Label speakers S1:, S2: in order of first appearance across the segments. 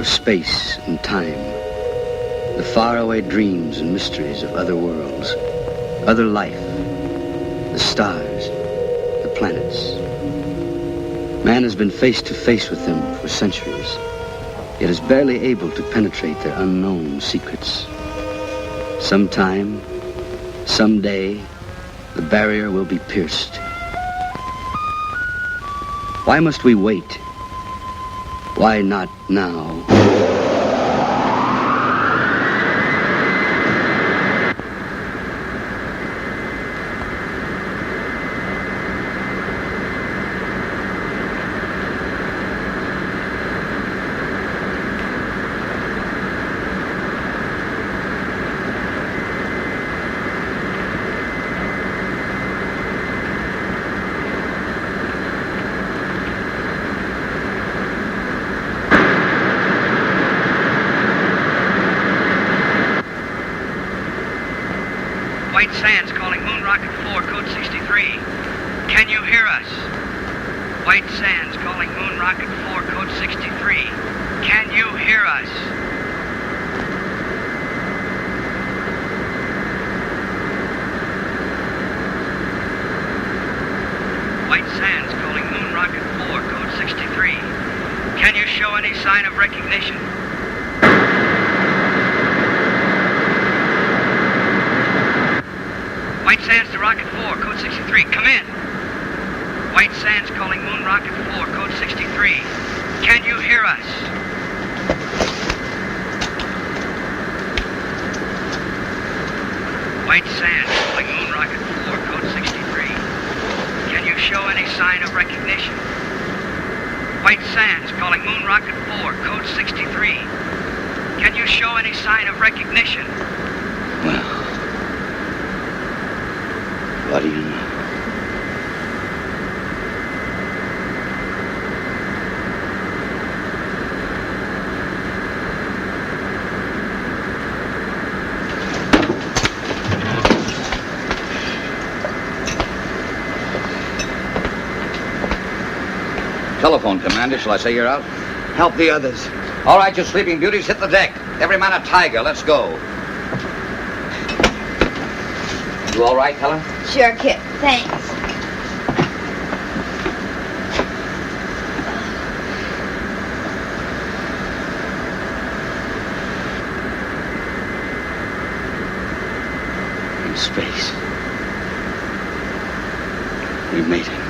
S1: of space and time, the faraway dreams and mysteries of other worlds, other life, the stars, the planets. Man has been face to face with them for centuries, yet is barely able to penetrate their unknown secrets. Sometime, someday, the barrier will be pierced. Why must we wait? Why not now?
S2: White Sands calling Moon Rocket 4, code 63. Can you hear us? White Sands calling Moon Rocket 4, code 63. Can you hear us? White Sands calling Moon Rocket 4, code 63. Can you show any sign of recognition? White Sands to Rocket 4, code 63. Come in. White Sands calling Moon Rocket 4, code 63. Can you hear us? White Sands calling Moon Rocket 4, code 63. Can you show any sign of recognition? White Sands calling Moon Rocket 4, code 63. Can you show any sign of recognition?
S1: Well, what do you know?
S3: Telephone, Commander. Shall I say you're out?
S4: Help the others.
S3: All right, you sleeping beauties, hit the deck. Every man a tiger. Let's go. You all right, Helen?
S5: Sure, Kip. Thanks.
S1: In space. We made it.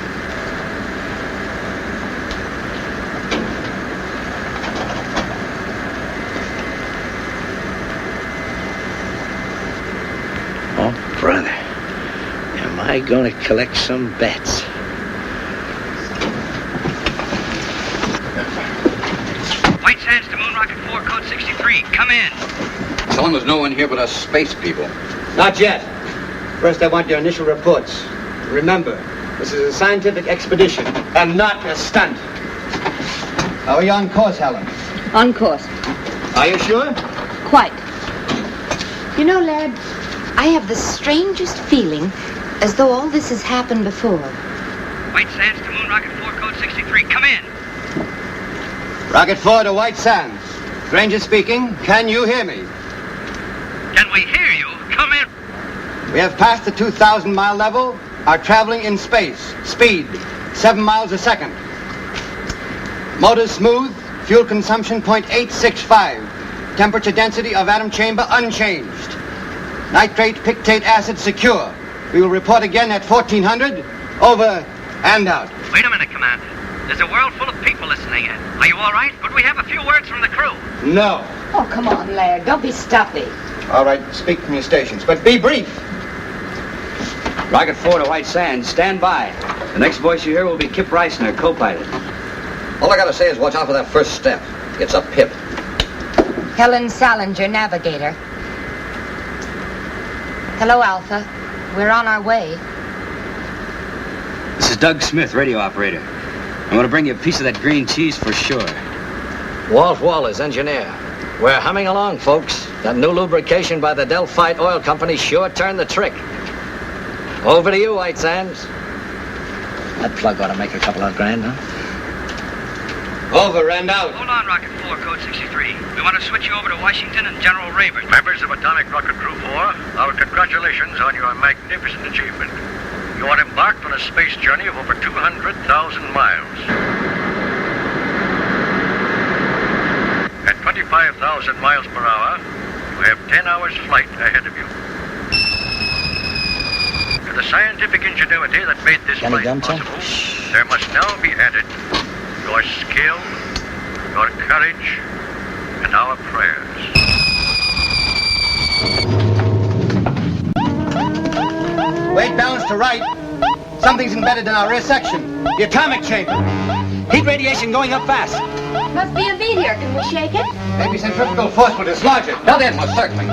S4: Oh, brother. Am I going to collect some bets?
S2: White Sands to Moon Rocket 4, code 63. Come in.
S3: Tell them there's no one here but us space people.
S6: Not yet. First, I want your initial reports. Remember, this is a scientific expedition and not a stunt. Are we on course, Helen?
S5: On course.
S6: Are you sure?
S5: Quite. You know, lad, I have the strangest feeling as though all this has happened before.
S2: White Sands to Moon Rocket 4, code 63. Come in.
S6: Rocket 4 to White Sands. Granger speaking. Can you hear me?
S2: Can we hear you? Come in.
S6: We have passed the 2,000-mile level, are traveling in space. Speed, 7 miles a second. Motors smooth, fuel consumption 0.865. Temperature density of atom chamber unchanged. Nitrate pictate acid secure. We will report again at 1400. Over and out.
S2: Wait a minute, Commander. There's a world full of people listening in. Are you all right? Could we have a few words from the crew?
S6: No.
S5: Oh, come on, lad. Don't be stuffy.
S6: All right, speak from your stations, but be brief.
S1: Rocket 4 to White Sands, stand by. The next voice you hear will be Kip Reisner, co-pilot.
S3: All I gotta say is watch out for that first step. It's a pip.
S5: Helen Salinger, navigator. Hello, Alpha. We're on our way.
S1: This is Doug Smith, radio operator. I'm going to bring you a piece of that green cheese for sure.
S7: Walt Wallace, engineer. We're humming along, folks. That new lubrication by the Delphite Oil Company sure turned the trick. Over to you, White Sands.
S4: That plug ought to make a couple of grand, huh?
S6: Over and out.
S2: Hold on, Rocket 4, Code 63. We want to switch you over to Washington and General Rayburn.
S8: Members of Atomic Rocket Crew 4, our congratulations on your magnificent achievement. You are embarked on a space journey of over 200,000 miles. At 25,000 miles per hour, you have 10 hours flight ahead of you. To the scientific ingenuity that made this flight possible, there must now be added your skill, your courage, and our prayers.
S6: Weight balance to right. Something's embedded in our rear section. The atomic chamber. Heat radiation going up fast.
S5: Must be a meteor. Can we shake it?
S6: Maybe centrifugal force will dislodge it.
S3: Now then, most certainly.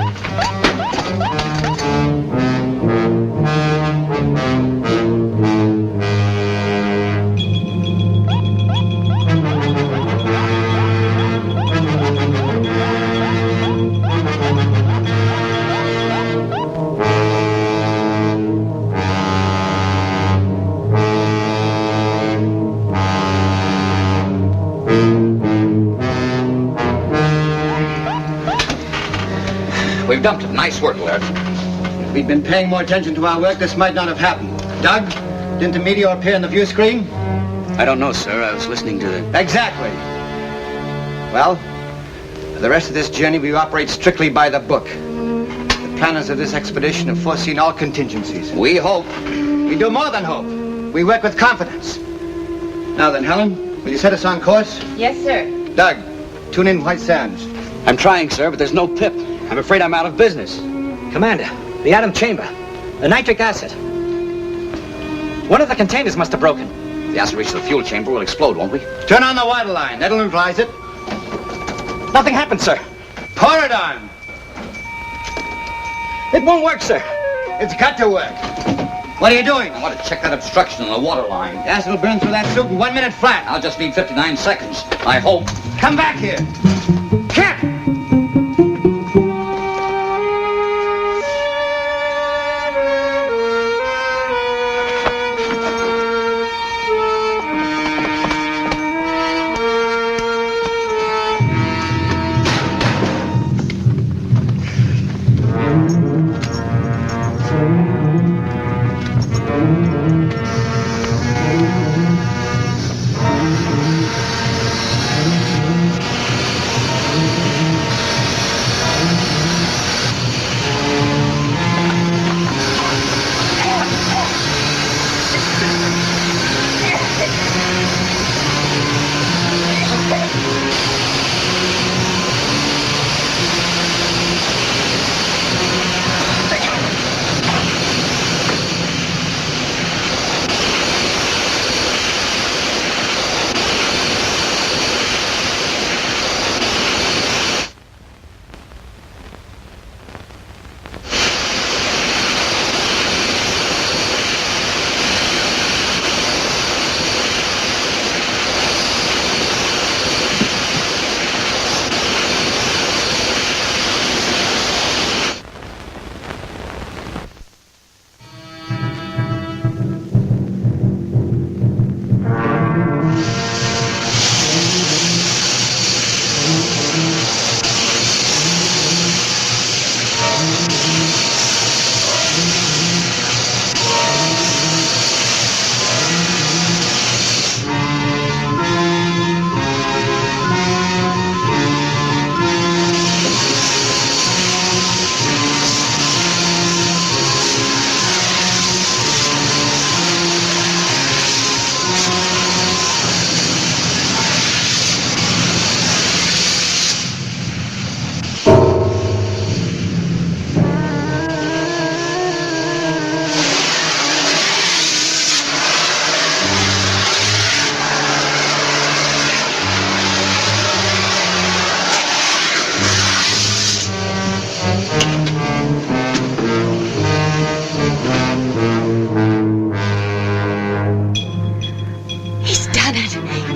S3: We've dumped it. Nice work, Laird.
S6: If we'd been paying more attention to our work, this might not have happened. Doug, didn't the meteor appear on the view screen?
S1: I don't know, sir. I was listening to the...
S6: Exactly. Well, for the rest of this journey, we operate strictly by the book. The planners of this expedition have foreseen all contingencies.
S3: We hope.
S6: We do more than hope. We work with confidence. Now then, Helen, will you set us on course?
S5: Yes, sir.
S6: Doug, tune in White Sands.
S7: I'm trying, sir, but there's no pip. I'm afraid I'm out of business. Commander, the atom chamber, the nitric acid. One of the containers must have broken.
S3: If the acid reaches the fuel chamber, we'll explode, won't we?
S6: Turn on the water line. That'll neutralize it.
S7: Nothing happened, sir.
S6: Pour it on.
S7: It won't work, sir.
S6: It's got to work. What are you doing?
S3: I want to check that obstruction in the water line.
S6: The acid will burn through that suit in 1 minute flat.
S3: I'll just need 59 seconds. I hope.
S6: Come back here. Cap!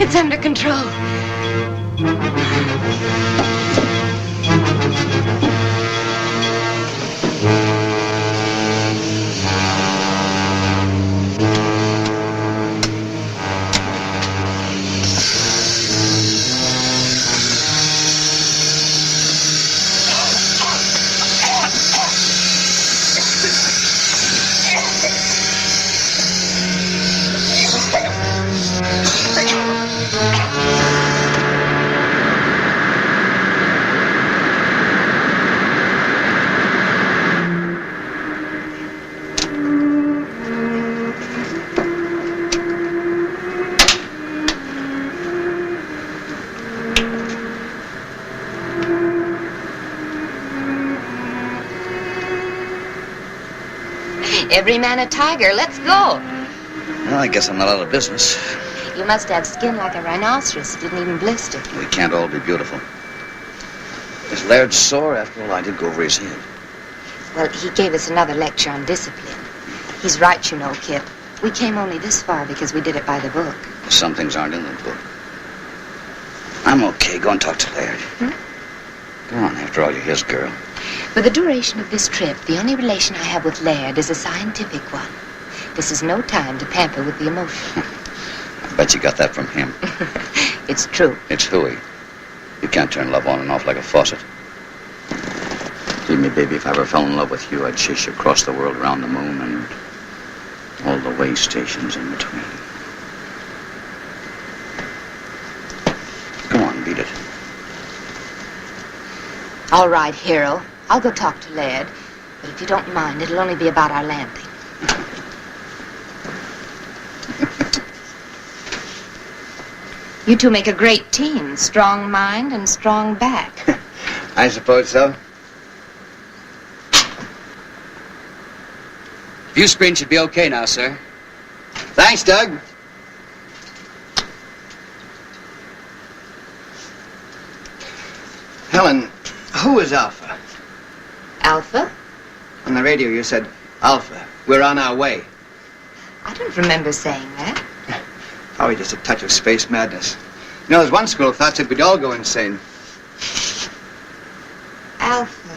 S5: It's under control. Every man a tiger. Let's go.
S3: Well, I guess I'm not out of business.
S5: You must have skin like a rhinoceros. Didn't even blister.
S3: We can't all be beautiful. Is Laird sore? After all, I did go over his head.
S5: Well, he gave us another lecture on discipline. He's right, you know, Kip. We came only this far because we did it by the book.
S3: Some things aren't in the book. I'm okay. Go and talk to Laird. Go on. After all, you're his girl.
S5: For the duration of this trip, the only relation I have with Laird is a scientific one. This is no time to pamper with the emotion.
S3: I bet you got that from him.
S5: It's true.
S3: It's hooey. You can't turn love on and off like a faucet. Believe me, baby, if I ever fell in love with you, I'd chase you across the world, around the moon, and all the way stations in between. Go on, beat it.
S5: All right, hero. I'll go talk to Laird. But if you don't mind, it'll only be about our landing. You two make a great team. Strong mind and strong back.
S6: I suppose so.
S9: View screen should be okay now, sir.
S6: Thanks, Doug. Helen, who is Alpha?
S5: Alpha?
S6: On the radio you said, Alpha, we're on our way.
S5: I don't remember saying that.
S6: Probably just a touch of space madness. You know, there's one school of thought that we'd all go insane.
S5: Alpha.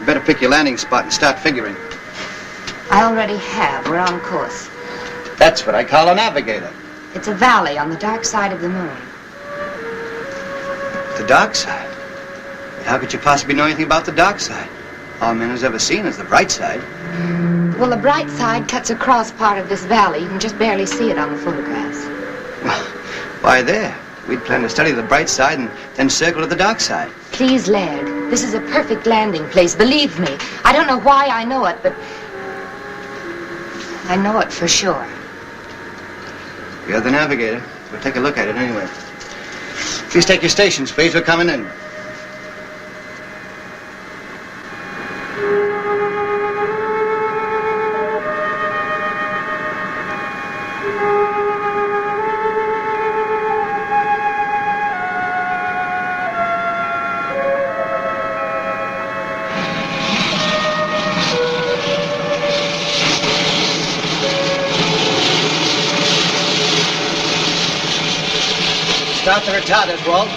S6: You better pick your landing spot and start figuring.
S5: I already have. We're on course.
S6: That's what I call a navigator.
S5: It's a valley on the dark side of the moon.
S6: The dark side? But how could you possibly know anything about the dark side? All man has ever seen is the bright side.
S5: Well, the bright side cuts across part of this valley. You can just barely see it on the photographs.
S6: Well, why there? We'd plan to study the bright side and then circle to the dark side.
S5: Please, Laird. This is a perfect landing place. Believe me. I don't know why I know it, but I know it for sure.
S6: You're the navigator. We'll take a look at it anyway. Please take your stations, please. We're coming in. Start the retarders, Walt.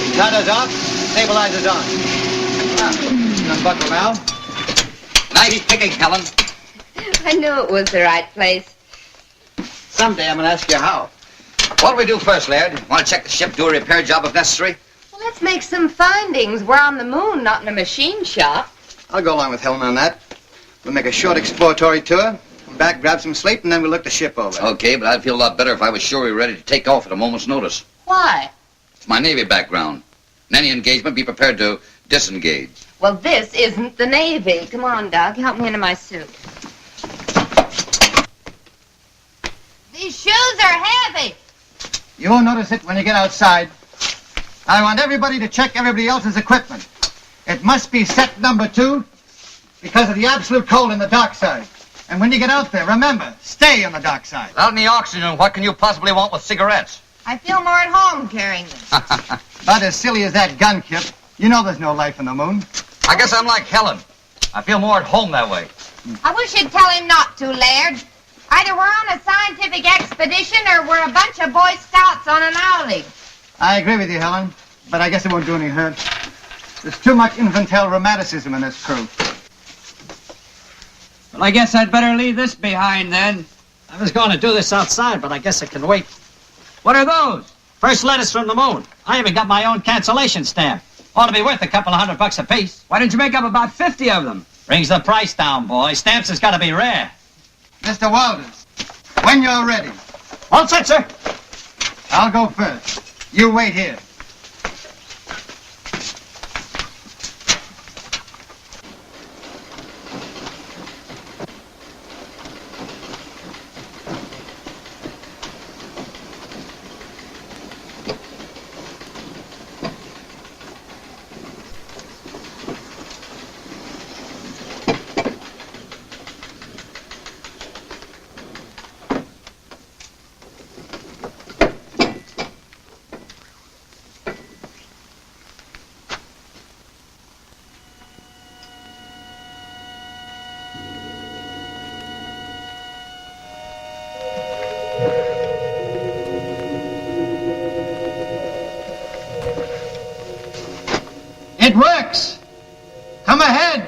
S6: Retarders off, stabilizers on. Unbuckle now.
S3: Nice picking, Helen.
S5: I knew it was the right place.
S6: Someday I'm going to ask you how.
S3: What'll we do first, Laird? Want to check the ship, do a repair job if necessary?
S5: Well, let's make some findings. We're on the moon, not in a machine shop.
S6: I'll go along with Helen on that. We'll make a short exploratory tour, come back, grab some sleep, and then we'll look the ship over.
S3: Okay, but I'd feel a lot better if I was sure we were ready to take off at a moment's notice.
S5: Why?
S3: It's my Navy background. In any engagement, be prepared to disengage.
S5: Well, this isn't the Navy. Come on, Doug. Help me into my suit. These shoes are heavy.
S6: You won't notice it when you get outside. I want everybody to check everybody else's equipment. It must be set number 2 because of the absolute cold in the dark side. And when you get out there, remember, stay on the dark side.
S3: Without any oxygen, what can you possibly want with cigarettes?
S5: I feel more at home carrying this.
S6: About as silly as that gun, Kip. You know there's no life on the moon.
S3: I guess I'm like Helen. I feel more at home that way.
S5: I wish you'd tell him not to, Laird. Either we're on a scientific expedition or we're a bunch of Boy Scouts on an outing.
S6: I agree with you, Helen, but I guess it won't do any hurt. There's too much infantile romanticism in this crew.
S9: Well, I guess I'd better leave this behind then. I was going to do this outside, but I guess it can wait. What are those? First letters from the moon. I even got my own cancellation stamp. Ought to be worth a couple of $100 apiece. Why didn't you make up about 50 of them? Brings the price down, boy. Stamps has got to be rare.
S6: Mr. Walters, wait When you're ready.
S9: All set, sir.
S6: I'll go first. You wait here. It works! Come ahead!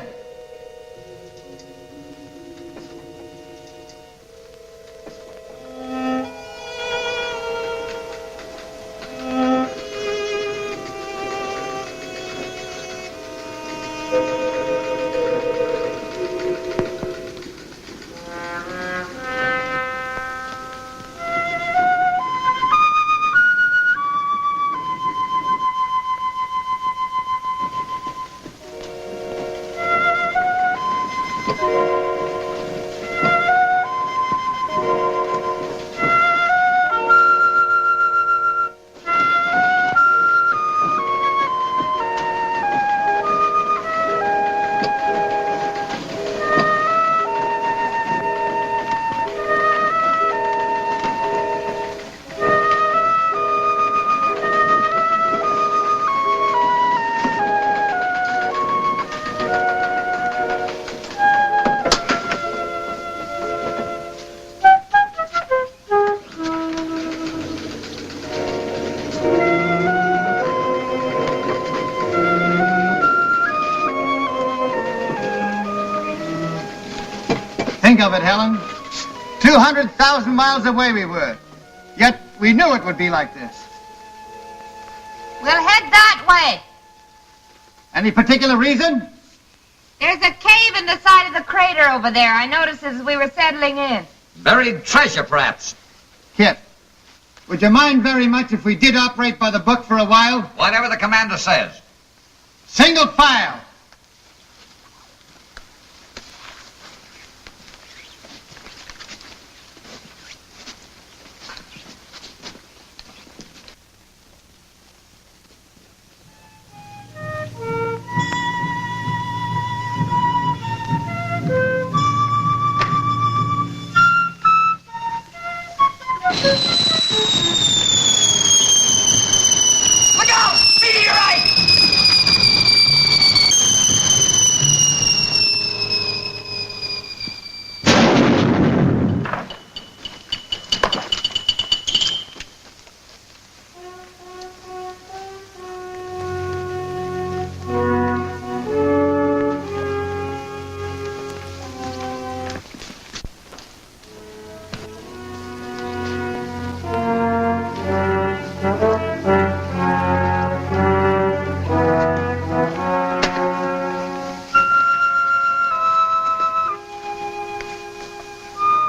S6: Think of it, Helen. 200,000 miles away we were. Yet we knew it would be like this.
S5: We'll head that way.
S6: Any particular reason?
S5: There's a cave in the side of the crater over there. I noticed as we were settling in.
S7: Buried treasure, perhaps.
S6: Kit, would you mind very much if we did operate by the book for a while?
S7: Whatever the commander says.
S6: Single file.
S2: Look out! Meteorite!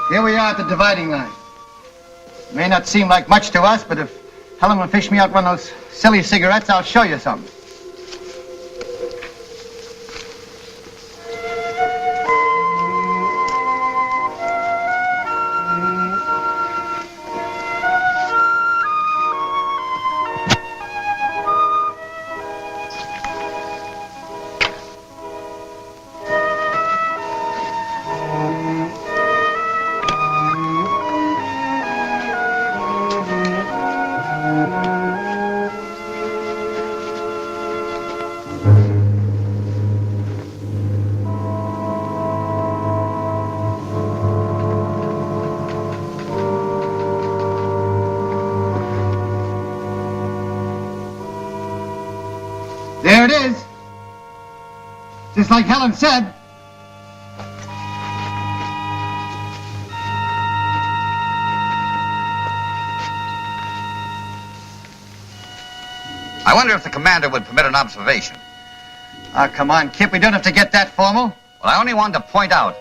S6: Here we are at the dividing line. May not seem like much to us, but if Helen will fish me out one of those silly cigarettes, I'll show you something. There it is. Just like Helen said.
S3: I wonder if the commander would permit an observation.
S6: Ah, come on, Kip. We don't have to get that formal.
S3: Well, I only wanted to point out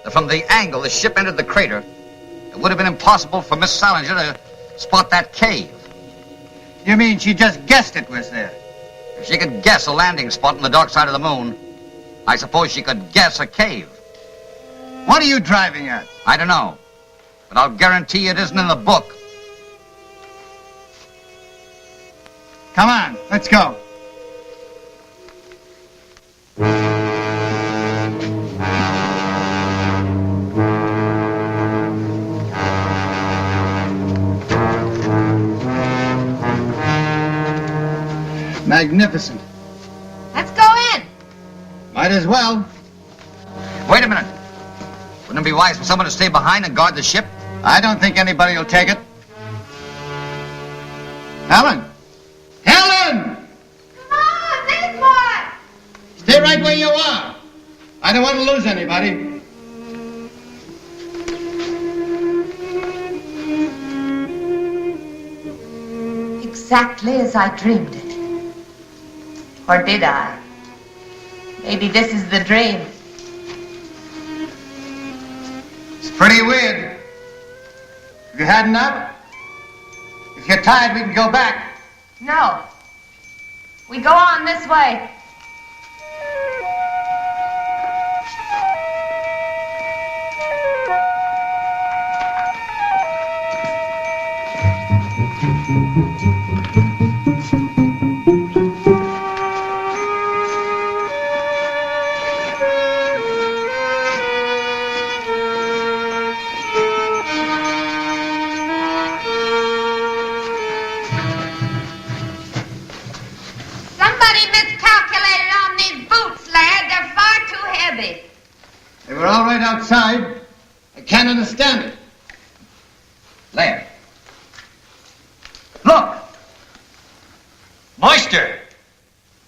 S3: that from the angle the ship entered the crater, it would have been impossible for Miss Salinger to spot that cave.
S6: You mean she just guessed it was there?
S3: If she could guess a landing spot on the dark side of the moon, I suppose she could guess a cave.
S6: What are you driving at?
S3: I don't know, but I'll guarantee it isn't in the book.
S6: Come on, let's go. Magnificent.
S5: Let's go in.
S6: Might as well.
S3: Wait a minute. Wouldn't it be wise for someone to stay behind and guard the ship?
S6: I don't think anybody will take it. Helen! Helen!
S5: Come on, this boy.
S6: Stay right where you are. I don't want to lose anybody.
S5: Exactly as I dreamed it. Or did I? Maybe this is the dream.
S6: It's pretty weird. Have you had enough? If you're tired, we can go back.
S5: No. We go on this way. Somebody miscalculated on these boots, lad. They're far too heavy.
S6: They were all right outside. I can't understand it.
S3: Lad. Look! Moisture!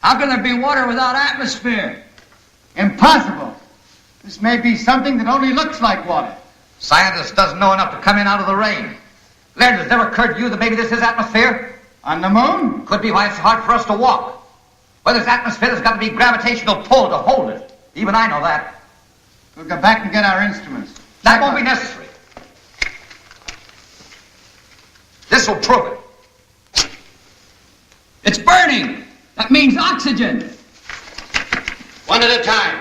S9: How can there be water without atmosphere?
S6: Impossible. This may be something that only looks like water.
S3: Scientist doesn't know enough to come in out of the rain. Laird, has it ever occurred to you that maybe this is atmosphere?
S6: On the moon?
S3: Could be why it's hard for us to walk. Where there's atmosphere, there's got to be gravitational pull to hold it. Even I know that.
S6: We'll go back and get our instruments.
S3: That won't be necessary. This will prove it.
S9: It's burning. That means oxygen.
S6: One at a time.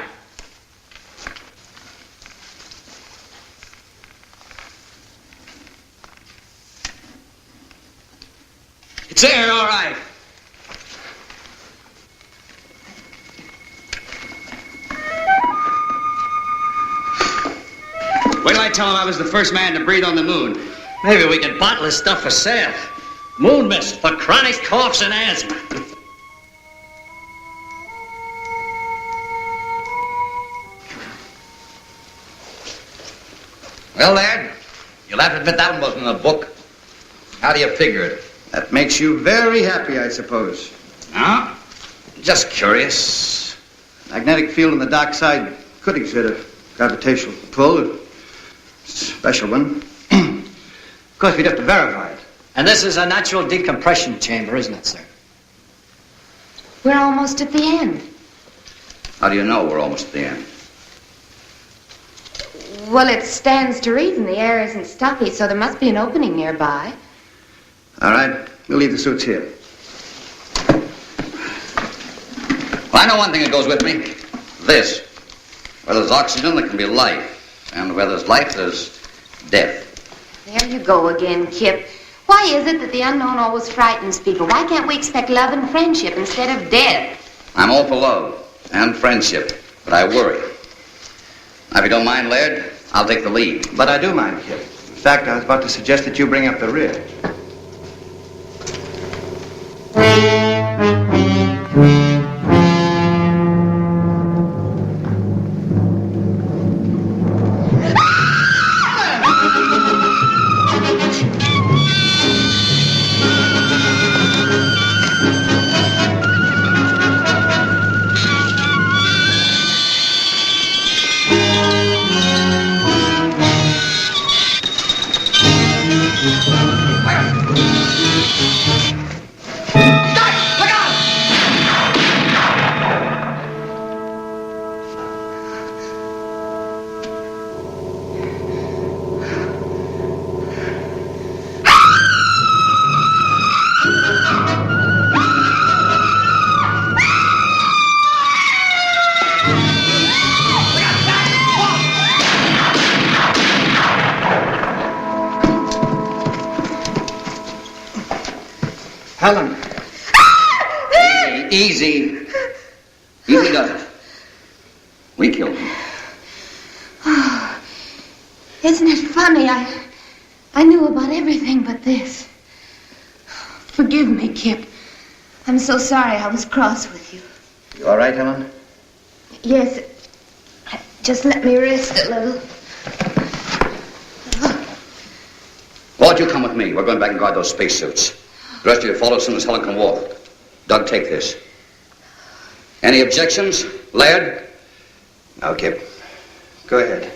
S9: It's air, all right.
S10: Wait till I tell him I was the first man to breathe on the moon.
S9: Maybe we can bottle this stuff for sale. Moon mist for chronic coughs and asthma.
S3: Well, Laird, you'll have to admit that one wasn't in the book. How do you figure it?
S6: That makes you very happy, I suppose.
S3: No? Just curious.
S6: Magnetic field on the dark side could exert a gravitational pull, a special one. Of course, we'd have to verify it.
S9: And this is a natural decompression chamber, isn't it, sir?
S5: We're almost at the end.
S3: How do you know we're almost at the end?
S5: Well, it stands to reason the air isn't stuffy, so there must be an opening nearby.
S6: All right, we'll leave the suits here.
S3: Well, I know one thing that goes with me. This. Where there's oxygen, there can be life. And where there's life, there's death.
S5: There you go again, Kip. Why is it that the unknown always frightens people? Why can't we expect love and friendship instead of death?
S3: I'm all for love and friendship, but I worry. Now, if you don't mind, Laird, I'll take the lead.
S6: But I do mind, Kip. In fact, I was about to suggest that you bring up the rear.
S3: Die!
S6: Helen.
S3: Easy. Easy does it. We killed him.
S5: Oh, isn't it funny? I knew about everything but this. Forgive me, Kip. I'm so sorry I was cross with you.
S6: You all right, Helen?
S5: Yes. Just let me rest a little.
S3: Walt, you come with me. We're going back and guard those spacesuits. The rest of you follow as soon as Helen can walk. Doug, take this. Any objections? Laird?
S6: No, Kip. Go ahead.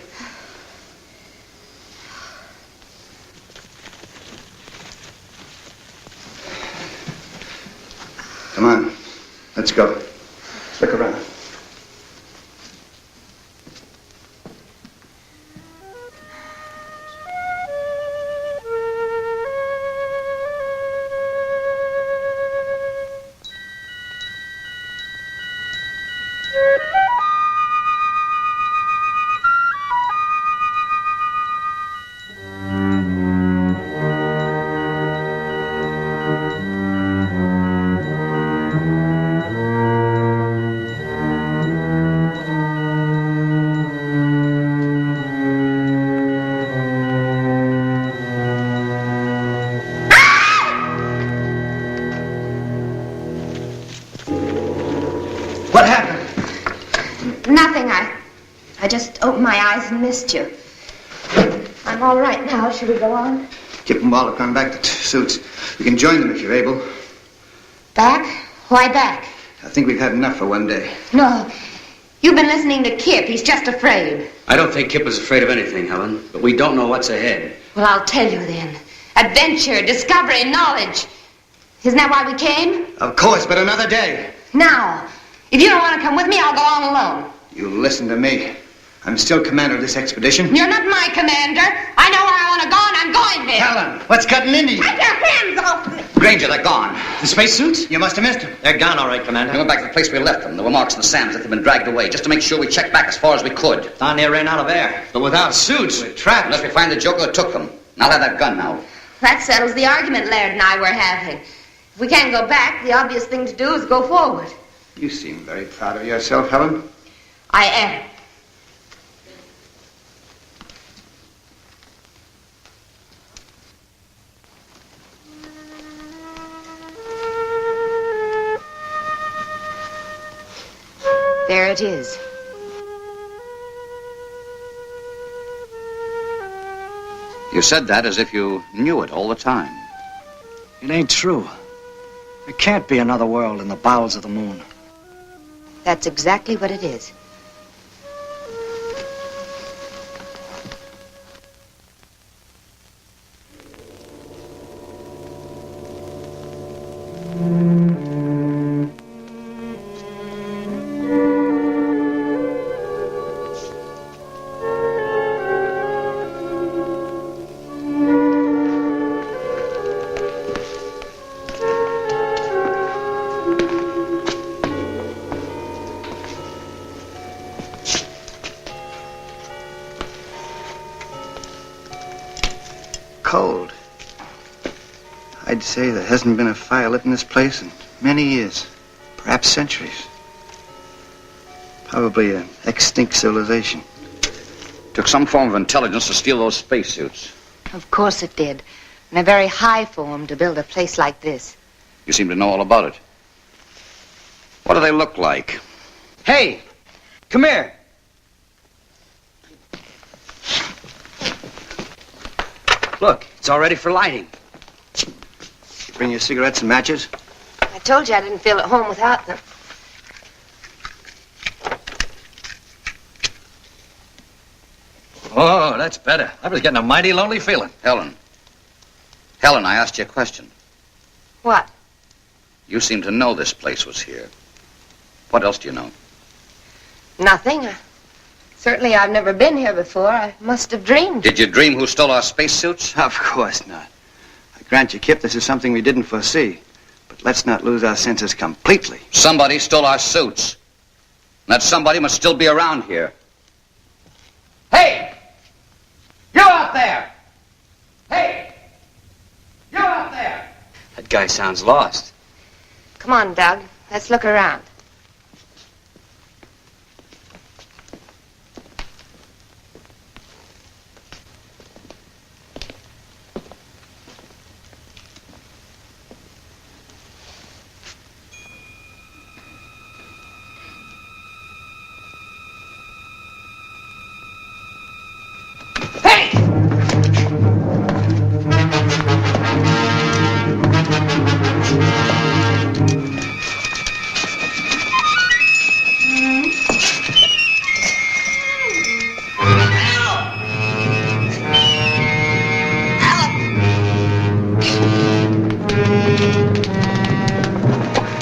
S6: Come on. Let's go. Let's look around. What happened?
S5: Nothing. I just opened my eyes and missed you. I'm all right now. Should we go on?
S6: Kip and Walt have gone back to suits. You can join them if you're able.
S5: Back? Why back?
S6: I think we've had enough for one day.
S5: No. You've been listening to Kip. He's just afraid.
S10: I don't think Kip is afraid of anything, Helen, but we don't know what's ahead.
S5: Well, I'll tell you then. Adventure, discovery, knowledge. Isn't that why we came?
S6: Of course, but another day.
S5: Now, if you don't want to come with me, I'll go on alone.
S6: You listen to me. I'm still commander of this expedition.
S5: You're not my commander. I know where I want to go, and I'm going there.
S6: Helen, what's cutting into you?
S5: Take your hands off me.
S3: Granger, they're gone.
S10: The spacesuits?
S6: You must have missed them.
S10: They're gone, all right, Commander.
S3: We went back to the place we left them. There were marks in the sand as if they'd been dragged away, just to make sure we checked back as far as we could.
S10: Down there ran out of air.
S6: But without suits, we're trapped.
S3: Unless we find the joker that took them. And I'll have that gun now.
S5: That settles the argument Laird and I were having. If we can't go back, the obvious thing to do is go forward.
S6: You seem very proud of yourself, Helen.
S5: I am. There it is.
S3: You said that as if you knew it all the time.
S9: It ain't true. There can't be another world in the bowels of the moon.
S5: That's exactly what it is.
S6: Cold. I'd say there hasn't been a fire lit in this place in many years, perhaps centuries. Probably an extinct civilization.
S3: Took some form of intelligence to steal those spacesuits.
S5: Of course it did. And a very high form to build a place like this.
S3: You seem to know all about it. What do they look like?
S10: Hey, come here. Look, it's all ready for lighting.
S6: Bring your cigarettes and matches?
S5: I told you I didn't feel at home without them.
S7: Oh, that's better. I was getting a mighty lonely feeling.
S3: Helen. Helen, I asked you a question.
S5: What?
S3: You seem to know this place was here. What else do you know?
S5: Nothing. Certainly I've never been here before. I must have dreamed.
S3: Did you dream who stole our spacesuits?
S6: Of course not. I grant you, Kip, this is something we didn't foresee. But let's not lose our senses completely.
S3: Somebody stole our suits. And that somebody must still be around here.
S10: Hey! You out there! Hey! You out there! That guy sounds lost.
S5: Come on, Doug. Let's look around.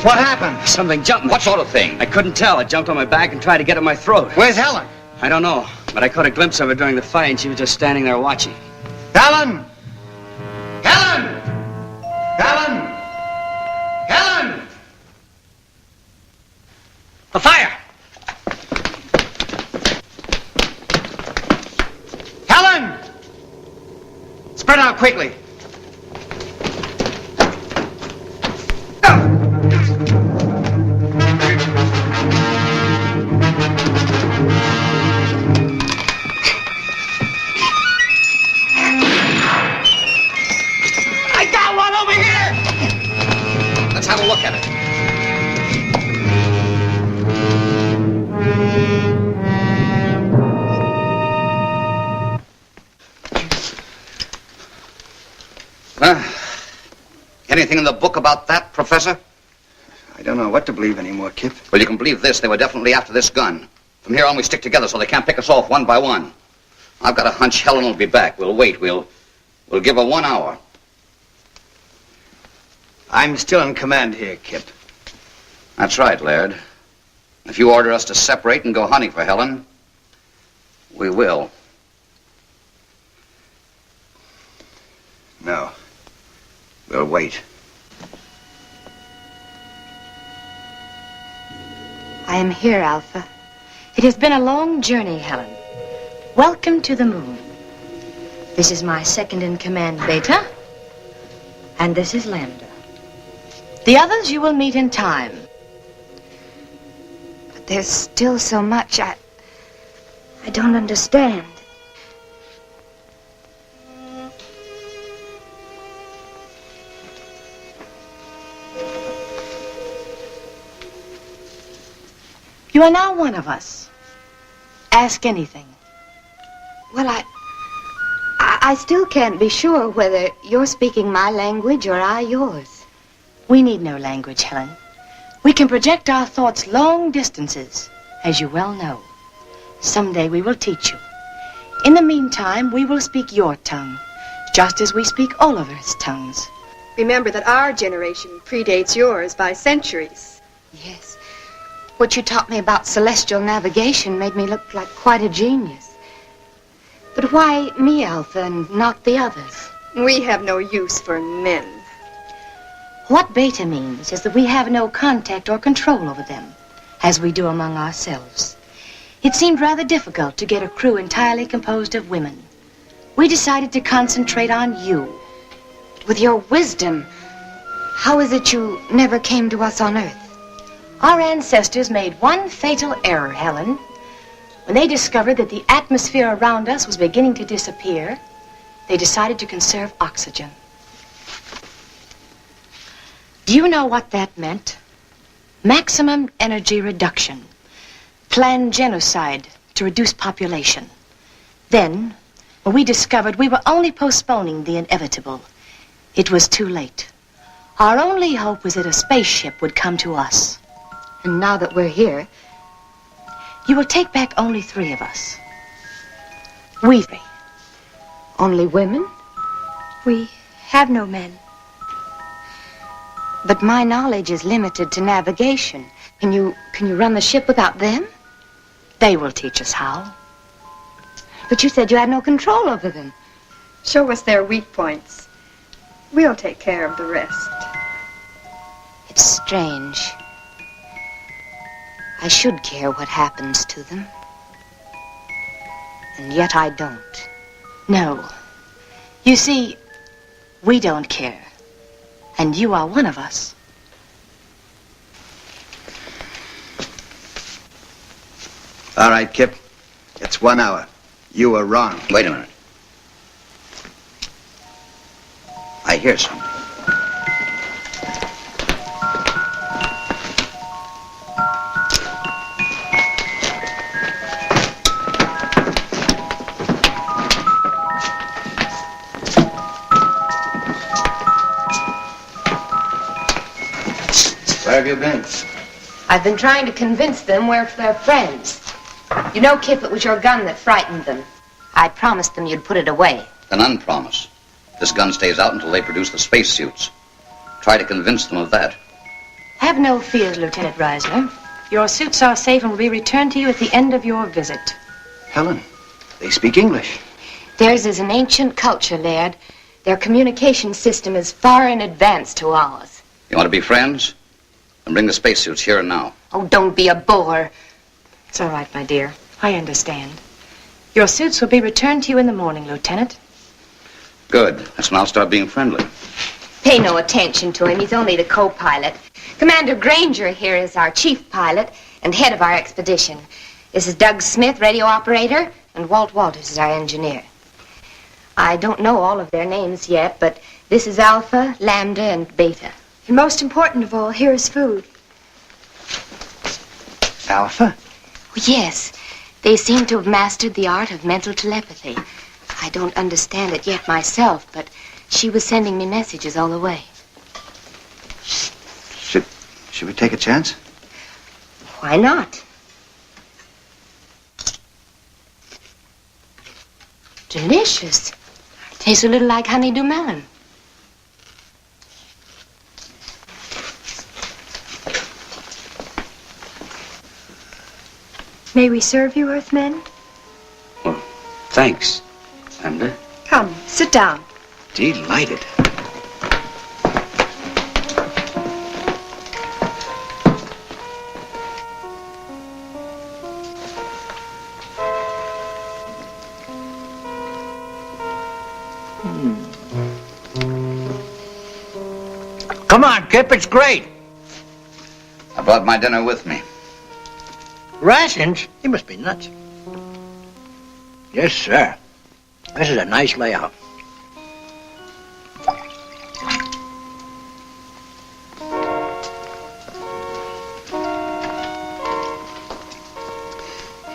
S6: What happened?
S10: Something jumped me.
S3: What sort of thing?
S10: I couldn't tell. I jumped on my back and tried to get at my throat.
S6: Where's Helen?
S10: I don't know, but I caught a glimpse of her during the fight, and she was just standing there watching.
S6: Helen! Helen! Helen! Helen!
S10: The fire!
S6: Helen! Spread out quickly.
S3: Look at it. Anything in the book about that, Professor?
S6: I don't know what to believe anymore, Kip.
S3: Well, you can believe this. They were definitely after this gun. From here on, we stick together so they can't pick us off one by one. I've got a hunch Helen will be back. We'll wait. We'll give her 1 hour.
S6: I'm still in command here, Kip.
S3: That's right, Laird. If you order us to separate and go hunting for Helen, we will.
S6: No. We'll wait.
S11: I am here, Alpha. It has been a long journey, Helen. Welcome to the moon. This is my second-in-command, Beta. And this is Lambda. The others you will meet in time.
S5: But there's still so much I don't understand.
S11: You are now one of us. Ask anything.
S5: Well, I still can't be sure whether you're speaking my language or I yours.
S11: We need no language, Helen. We can project our thoughts long distances, as you well know. Someday we will teach you. In the meantime, we will speak your tongue, just as we speak Oliver's tongues.
S12: Remember that our generation predates yours by centuries.
S5: Yes. What you taught me about celestial navigation made me look like quite a genius. But why me, Alpha, and not the others?
S12: We have no use for men.
S11: What Beta means is that we have no contact or control over them, as we do among ourselves. It seemed rather difficult to get a crew entirely composed of women. We decided to concentrate on you.
S5: With your wisdom, how is it you never came to us on Earth?
S11: Our ancestors made one fatal error, Helen. When they discovered that the atmosphere around us was beginning to disappear, they decided to conserve oxygen. Do you know what that meant? Maximum energy reduction. Planned genocide to reduce population. Then, when we discovered we were only postponing the inevitable, it was too late. Our only hope was that a spaceship would come to us.
S5: And now that we're here,
S11: you will take back only 3 of us. We 3.
S5: Only women?
S12: We have no men.
S5: But my knowledge is limited to navigation. Can you run the ship without them?
S11: They will teach us how.
S5: But you said you had no control over them.
S12: Show us their weak points. We'll take care of the rest.
S5: It's strange. I should care what happens to them. And yet I don't.
S11: No. You see, we don't care. And you are one of us.
S13: All right, Kip. It's 1 hour. You were wrong.
S3: Wait a minute. I hear something.
S13: Where have you been?
S5: I've been trying to convince them we're their friends. You know, Kip, it was your gun that frightened them. I promised them you'd put it away.
S3: An unpromise. This gun stays out until they produce the spacesuits. Try to convince them of that.
S11: Have no fears, Lieutenant Reisner. Your suits are safe and will be returned to you at the end of your visit.
S13: Helen, they speak English.
S5: Theirs is an ancient culture, Laird. Their communication system is far in advance to ours.
S3: You want to be friends? Then bring the spacesuits here and now.
S5: Oh, don't be a bore.
S11: It's all right, my dear. I understand. Your suits will be returned to you in the morning, Lieutenant.
S3: Good. That's when I'll start being friendly.
S5: Pay no attention to him. He's only the co-pilot. Commander Granger here is our chief pilot and head of our expedition. This is Doug Smith, radio operator, and Walt Walters is our engineer. I don't know all of their names yet, but this is Alpha, Lambda, and Beta.
S12: And most important of all, here is food.
S13: Alpha?
S5: Oh, yes. They seem to have mastered the art of mental telepathy. I don't understand it yet myself, but she was sending me messages all the way.
S13: Should we take a chance?
S5: Why not? Delicious. Tastes a little like honeydew melon.
S12: May we serve you, Earthmen?
S10: Well, thanks, Lambda.
S12: Come, sit down.
S10: Delighted.
S4: Come on, Kip, it's great.
S3: I brought my dinner with me.
S4: Rations? You must be nuts. Yes, sir. This is a nice layout.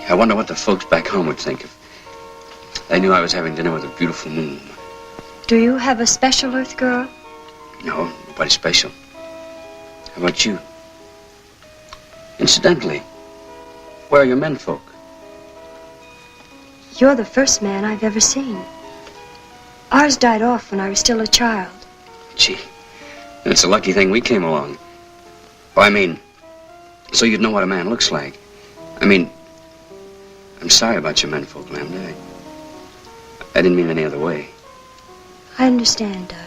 S10: I wonder what the folks back home would think if they knew I was having dinner with a beautiful moon.
S12: Do you have a special Earth girl?
S10: No, nobody special. How about you? Incidentally, where are your menfolk?
S12: You're the first man I've ever seen. Ours died off when I was still a child.
S10: Gee, it's a lucky thing we came along. Oh, I mean, so you'd know what a man looks like. I mean, I'm sorry about your menfolk, Lambda. I didn't mean any other way.
S12: I understand, Doug.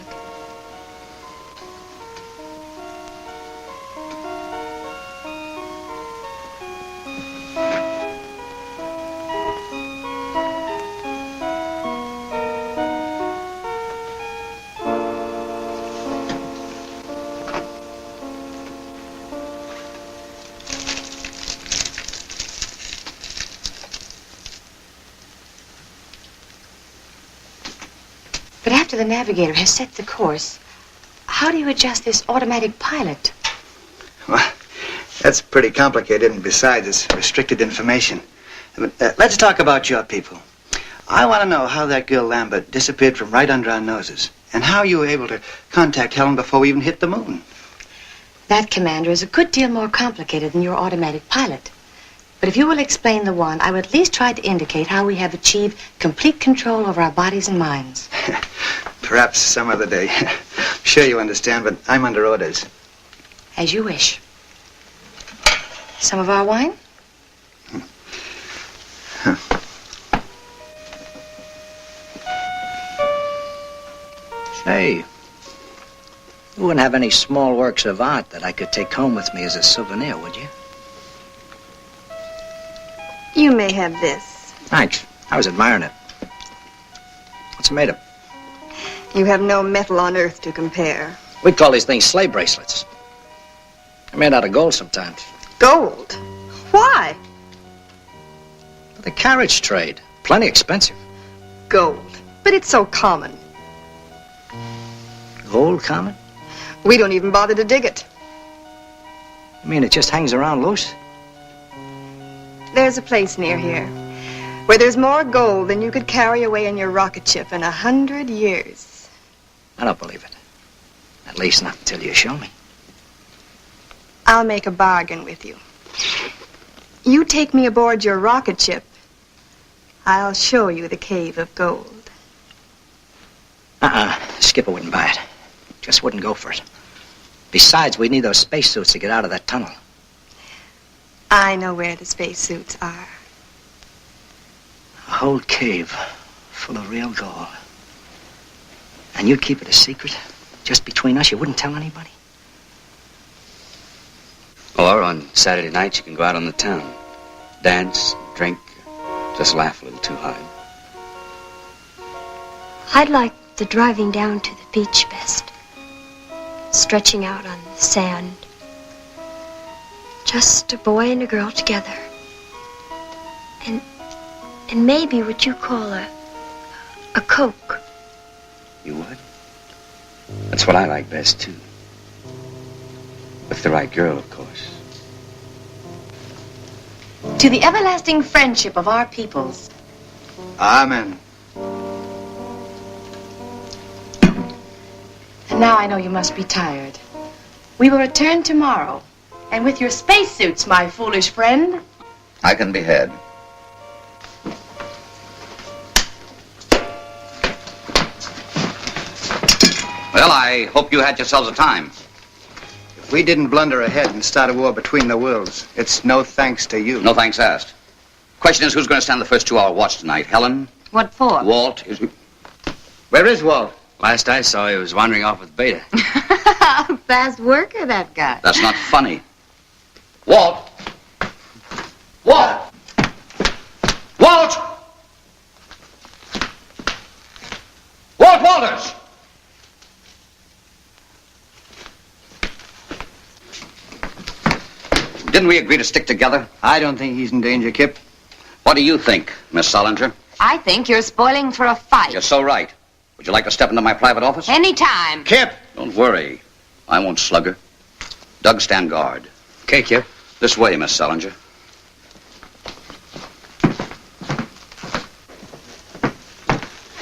S11: But after the navigator has set the course, how do you adjust this automatic pilot?
S13: Well, that's pretty complicated, and besides, it's restricted information. But, let's talk about your people. I want to know how that girl Lambert disappeared from right under our noses, and how you were able to contact Helen before we even hit the moon.
S11: That, Commander, is a good deal more complicated than your automatic pilot. But if you will explain the one, I will at least try to indicate how we have achieved complete control over our bodies and minds.
S13: Perhaps some other day. Sure you understand, but I'm under orders.
S11: As you wish. Some of our wine?
S4: Say, you wouldn't have any small works of art that I could take home with me as a souvenir, would you?
S12: You may have this.
S4: Thanks. I was admiring it. What's it made of?
S12: You have no metal on Earth to compare.
S7: We call these things sleigh bracelets. They're made out of gold sometimes.
S12: Gold? Why?
S7: For the carriage trade. Plenty expensive.
S12: Gold. But it's so common.
S7: Gold common?
S12: We don't even bother to dig it.
S7: You mean it just hangs around loose?
S12: There's a place near here where there's more gold than you could carry away in your rocket ship in 100 years.
S7: I don't believe it. At least not until you show me.
S12: I'll make a bargain with you. You take me aboard your rocket ship, I'll show you the cave of gold.
S7: Skipper wouldn't buy it. Just wouldn't go for it. Besides, we'd need those spacesuits to get out of that tunnel.
S12: I know where the spacesuits are.
S7: A whole cave full of real gold. And you'd keep it a secret? Just between us? You wouldn't tell anybody?
S10: Or on Saturday nights, you can go out on the town. Dance, drink, just laugh a little too hard.
S14: I'd like the driving down to the beach best. Stretching out on the sand. Just a boy and a girl together. And maybe what you call a Coke.
S10: You would? That's what I like best, too. With the right girl, of course.
S11: To the everlasting friendship of our peoples.
S13: Amen.
S11: And now I know you must be tired. We will return tomorrow. And with your spacesuits, my foolish friend.
S3: I can be had. Well, I hope you had yourselves a time.
S13: If we didn't blunder ahead and start a war between the worlds, it's no thanks to you.
S3: No thanks asked. Question is, who's going to stand the first 2-hour watch tonight? Helen?
S11: What for?
S3: Walt?
S13: Where is Walt?
S10: Last I saw, he was wandering off with Beta.
S11: Fast worker, that guy.
S3: That's not funny. Walt! Walt! Walt! Walt Walters! Didn't we agree to stick together?
S13: I don't think he's in danger, Kip.
S3: What do you think, Miss Solinger?
S11: I think you're spoiling for a fight.
S3: You're so right. Would you like to step into my private office?
S11: Anytime.
S13: Kip!
S3: Don't worry. I won't slug her. Doug, stand guard.
S10: Okay, Kip.
S3: This way, Miss Solinger.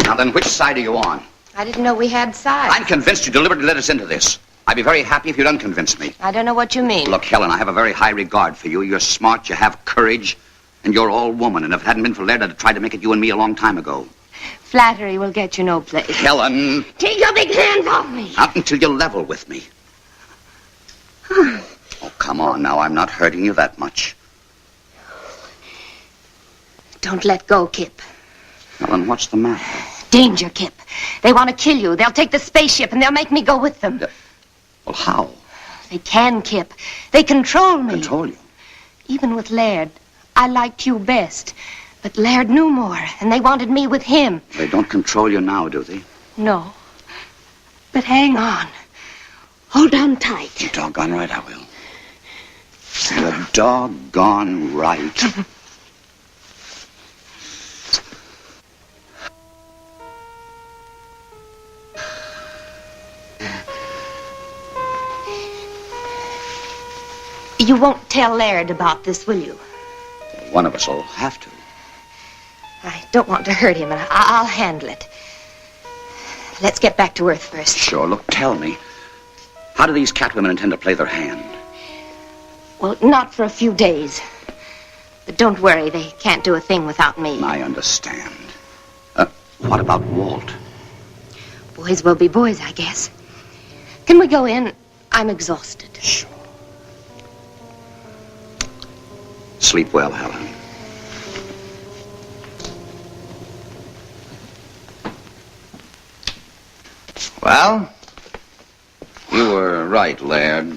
S3: Now then, which side are you on?
S11: I didn't know we had sides.
S3: I'm convinced you deliberately led us into this. I'd be very happy if you'd unconvince me.
S11: I don't know what you mean.
S3: Look, Helen, I have a very high regard for you. You're smart, you have courage, and you're all woman. And if it hadn't been for Laird, I'd have tried to make it you and me a long time ago.
S11: Flattery will get you no place.
S3: Helen!
S11: Take your big hands off me!
S3: Not until you're level with me. Oh, come on now. I'm not hurting you that much.
S11: Don't let go, Kip.
S3: Helen, what's the matter?
S11: Danger, Kip. They want to kill you. They'll take the spaceship and they'll make me go with them.
S3: Well, how?
S11: They can, Kip. They control me.
S3: Control you?
S11: Even with Laird, I liked you best. But Laird knew more, and they wanted me with him.
S3: They don't control you now, do they?
S11: No. But hang on. Hold on tight.
S3: You're doggone right I will. You're doggone right.
S11: You won't tell Laird about this, will you?
S3: One of us will have to.
S11: I don't want to hurt him, and I'll handle it. Let's get back to Earth first.
S3: Sure. Look, tell me. How do these catwomen intend to play their hand?
S11: Well, not for a few days. But don't worry, they can't do a thing without me.
S3: I understand. What about Walt?
S11: Boys will be boys, I guess. Can we go in? I'm exhausted.
S3: Sure. Sleep well, Helen. Well, you were right, Laird.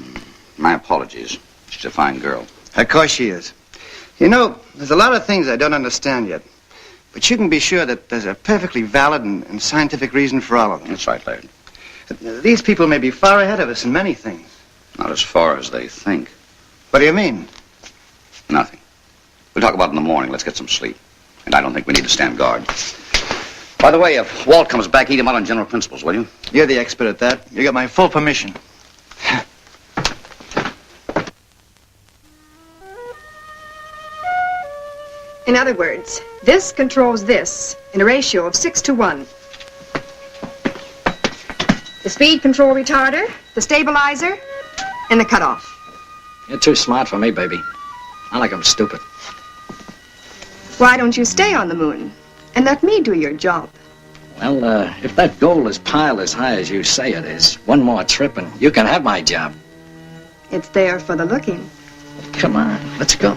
S3: My apologies. She's a fine girl.
S13: Of course she is. You know, there's a lot of things I don't understand yet. But you can be sure that there's a perfectly valid and scientific reason for all of them.
S3: That's right, Laird.
S13: These people may be far ahead of us in many things.
S3: Not as far as they think.
S13: What do you mean?
S3: Nothing. We'll talk about it in the morning. Let's get some sleep. And I don't think we need to stand guard. By the way, if Walt comes back, eat him out on general principles, will you?
S13: You're the expert at that. You got my full permission.
S12: In other words, this controls this in a ratio of 6 to 1. The speed control retarder, the stabilizer, and the cutoff.
S9: You're too smart for me, baby. I like 'em stupid.
S12: Why don't you stay on the moon and let me do your job?
S9: Well, if that goal is piled as high as you say it is, one more trip and you can have my job.
S12: It's there for the looking.
S9: Come on, let's go.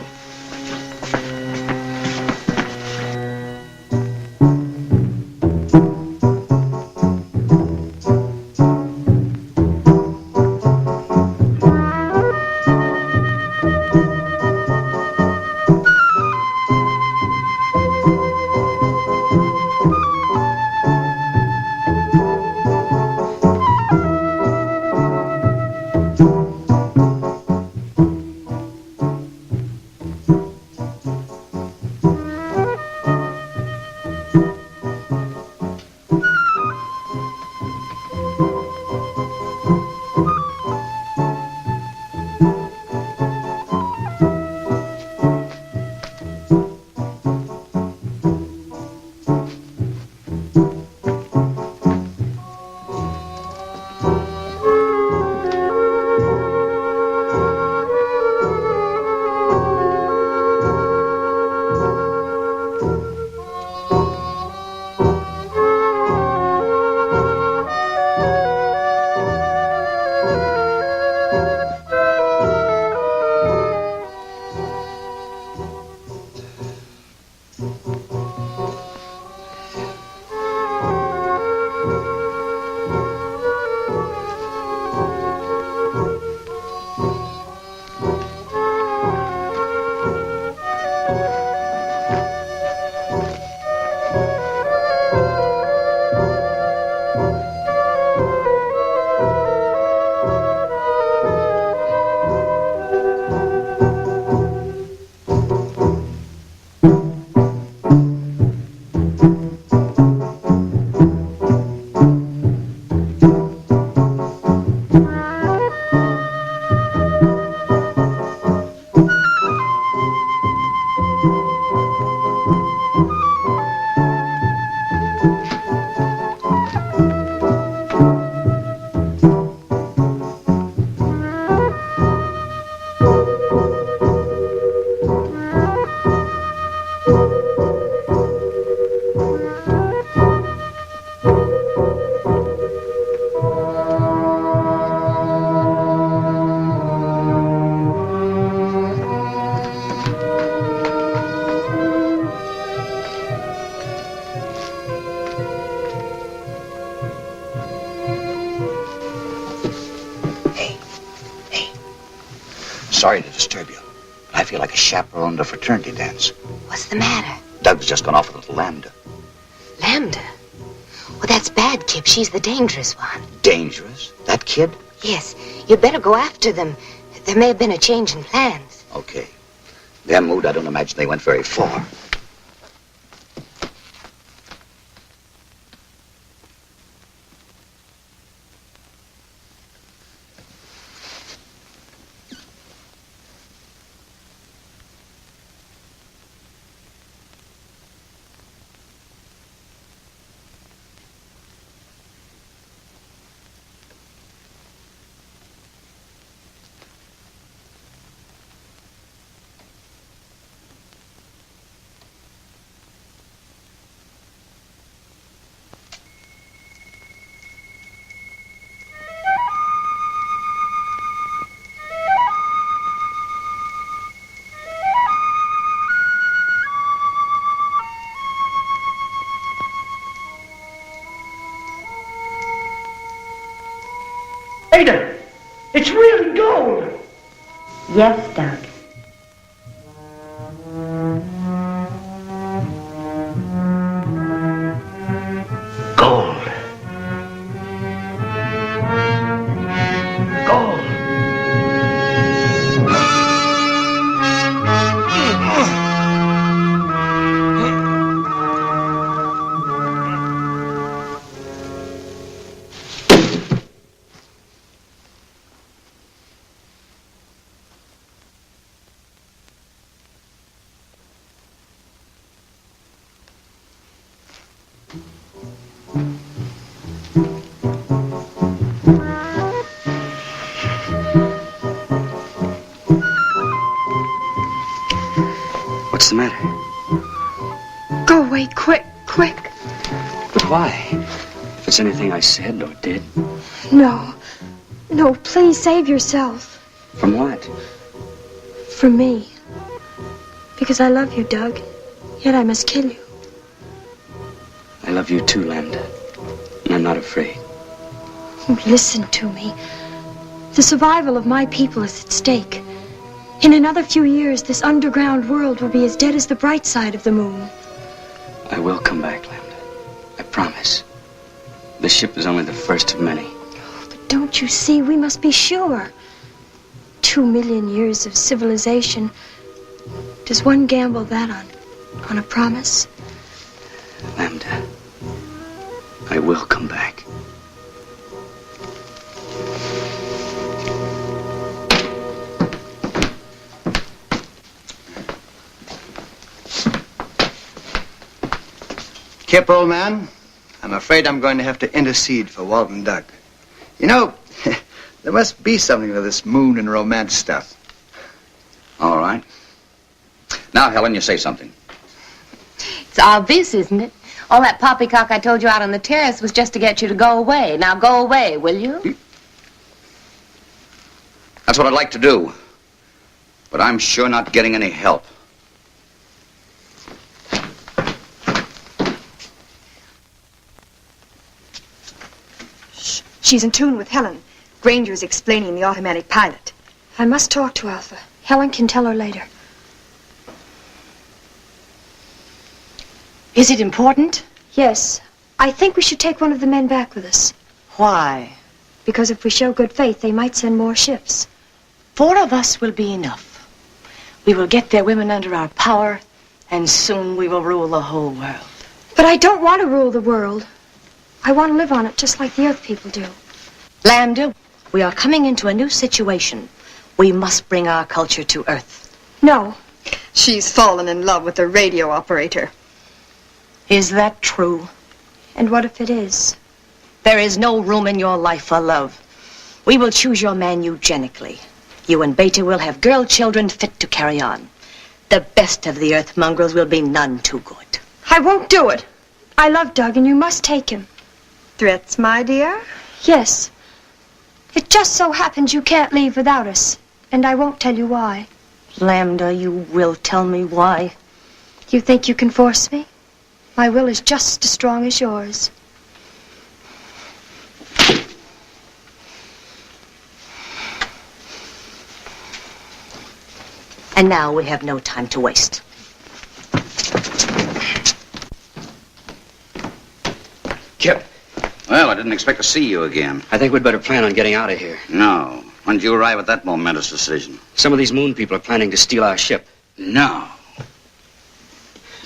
S3: Sorry to disturb you, but I feel like a chaperone at a fraternity dance.
S11: What's the matter?
S3: Doug's just gone off with a little lambda.
S11: Lambda? Well, that's bad, Kip. She's the dangerous one.
S3: Dangerous? That kid?
S11: Yes. You'd better go after them. There may have been a change in plans.
S3: Okay. Their mood, I don't imagine they went very far.
S15: Ada, it's really gold.
S16: Yes, Doug.
S15: Gold.
S10: If it's anything I said or did.
S14: No. No, please save yourself.
S10: From what?
S14: From me. Because I love you, Doug. Yet I must kill you.
S10: I love you too, Lambda. And I'm not afraid.
S14: Oh, listen to me. The survival of my people is at stake. In another few years, this underground world will be as dead as the bright side of the moon.
S10: I will come back, Lambda. I promise. The ship is only the first of many.
S14: But don't you see, we must be sure. 2 million years of civilization. Does one gamble that on a promise?
S10: Lambda, I will come back.
S13: Kip, old man, I'm afraid I'm going to have to intercede for Walt and Doug. You know, there must be something to this moon and romance stuff.
S3: All right. Now, Helen, you say something.
S11: It's obvious, isn't it? All that poppycock I told you out on the terrace was just to get you to go away. Now go away, will you?
S3: That's what I'd like to do. But I'm sure not getting any help.
S12: She's in tune with Helen. Granger is explaining the automatic pilot.
S14: I must talk to Alpha. Helen can tell her later.
S11: Is it important?
S14: Yes. I think we should take one of the men back with us.
S11: Why?
S14: Because if we show good faith, they might send more ships.
S11: 4 of us will be enough. We will get their women under our power, and soon we will rule the whole world.
S14: But I don't want to rule the world. I want to live on it just like the Earth people do.
S11: Lambda, we are coming into a new situation. We must bring our culture to Earth.
S14: No.
S12: She's fallen in love with the radio operator.
S11: Is that true?
S14: And what if it is?
S11: There is no room in your life for love. We will choose your man eugenically. You and Beta will have girl children fit to carry on. The best of the Earth mongrels will be none too good.
S14: I won't do it. I love Doug, and you must take him.
S12: Threats, my dear?
S14: Yes. It just so happens you can't leave without us, and I won't tell you why.
S11: Lambda, you will tell me why.
S14: You think you can force me? My will is just as strong as yours.
S11: And now we have no time to waste.
S10: Kip.
S3: Well, I didn't expect to see you again.
S10: I think we'd better plan on getting out of here.
S3: No. When did you arrive at that momentous decision?
S10: Some of these moon people are planning to steal our ship.
S3: No.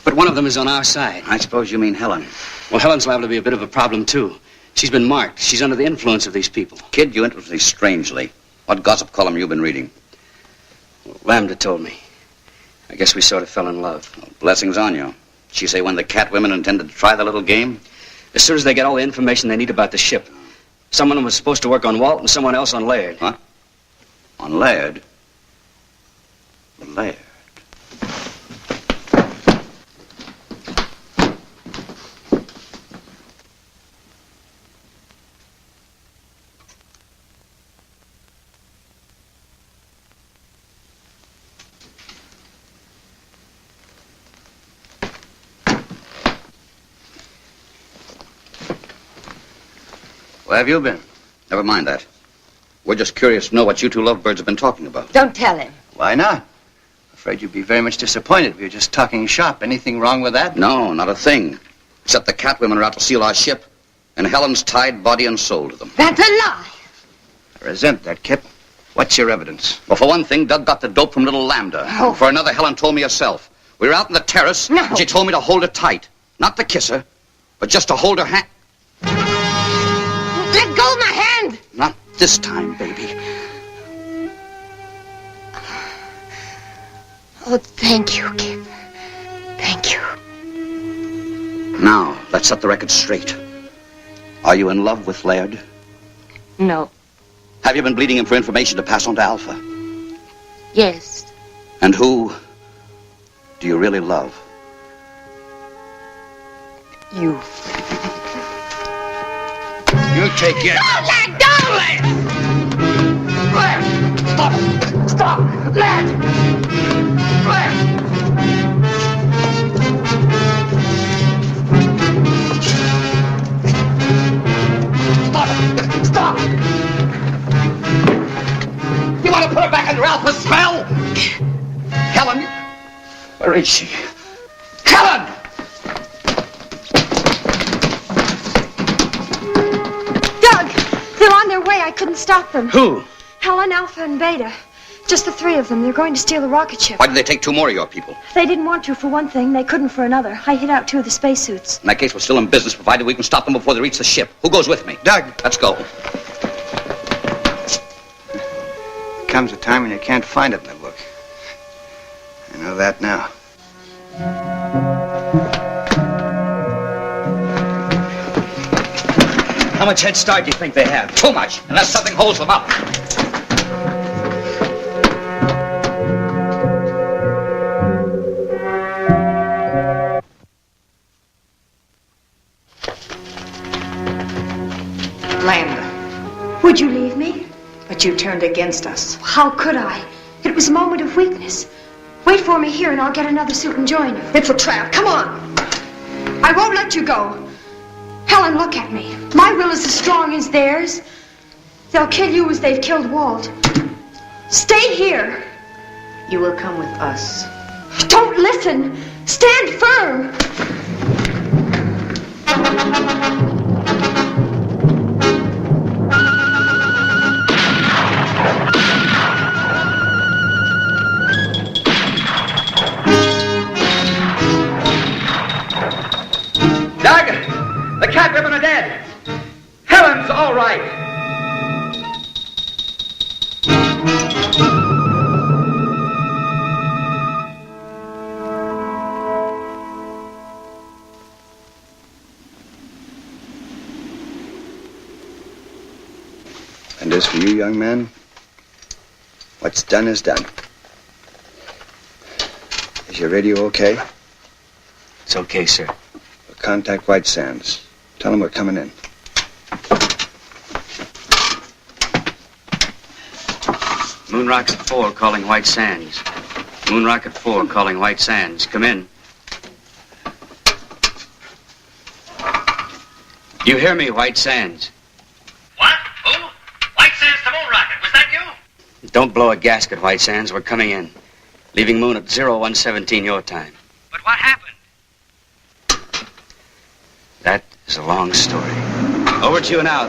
S10: But one of them is on our side.
S3: I suppose you mean Helen.
S10: Well, Helen's liable to be a bit of a problem, too. She's been marked. She's under the influence of these people.
S3: Kid, you interest me strangely. What gossip column you been reading?
S10: Well, Lambda told me. I guess we sort of fell in love.
S3: Well, blessings on you. She say when the cat women intended to try the little game?
S10: As soon as they get all the information they need about the ship. Someone was supposed to work on Walt and someone else on Laird.
S3: What? On Laird? Laird? Where have you been? Never mind that. We're just curious to know what you two lovebirds have been talking about.
S11: Don't tell him.
S13: Why not? Afraid you'd be very much disappointed if you were just talking shop. Anything wrong with that?
S3: No, not a thing. Except the cat women are out to steal our ship, and Helen's tied body and soul to them.
S11: That's a lie.
S13: I resent that, Kip. What's your evidence?
S3: Well, for one thing, Doug got the dope from little Lambda.
S11: Oh.
S3: For another, Helen told me herself. We were out on the terrace, and she told me to hold her tight. Not to kiss her, but just to hold her hand.
S11: Let go of my hand!
S3: Not this time, baby.
S11: Oh, thank you, Kip. Thank you.
S3: Now, let's set the record straight. Are you in love with Laird?
S11: No.
S3: Have you been bleeding him for information to pass on to Alpha?
S11: Yes.
S3: And who do you really love?
S11: You.
S3: You take it.
S15: Don't let! Stop! Stop! Let! Stop! You want to put her back under Alpha's spell? Helen? Where is she? Helen!
S14: Doug! They're on their way. I couldn't stop them.
S3: Who?
S14: Helen, Alpha, and Beta. Just the three of them. They're going to steal the rocket ship.
S3: Why did they take two more of your people?
S14: They didn't want to for one thing. They couldn't for another. I hit out two of the spacesuits.
S3: In that case, we're still in business, provided we can stop them before they reach the ship. Who goes with me?
S13: Doug.
S3: Let's go.
S13: Comes a time when you can't find it in the book. I know that now.
S3: How much head start do you think they have? Too much, unless something holds them up.
S11: Lambda,
S14: Would you leave me?
S11: but you turned against us.
S14: How could I? It was a moment of weakness. Wait for me here and I'll get another suit and join you.
S11: It's a trap. Come on.
S14: I won't let you go. Helen, look at me. My will is as strong as theirs. They'll kill you as they've killed Walt. Stay here.
S11: You will come with us.
S14: Don't listen. Stand firm.
S2: Doug, the cat women are dead. Helen's all right.
S13: And as for you, young man, what's done is done. Is your radio okay?
S10: It's okay, sir.
S13: We'll contact White Sands. Tell them we're coming in.
S10: Moon Rocket 4 calling White Sands. Moon Rocket 4 calling White Sands. Come in. You hear me, White Sands?
S2: What? Who? White Sands to Moon Rocket. Was that you?
S10: Don't blow a gasket, White Sands. We're coming in. Leaving Moon at 0117 your time.
S2: But what happened?
S10: That is a long story. Over to you now.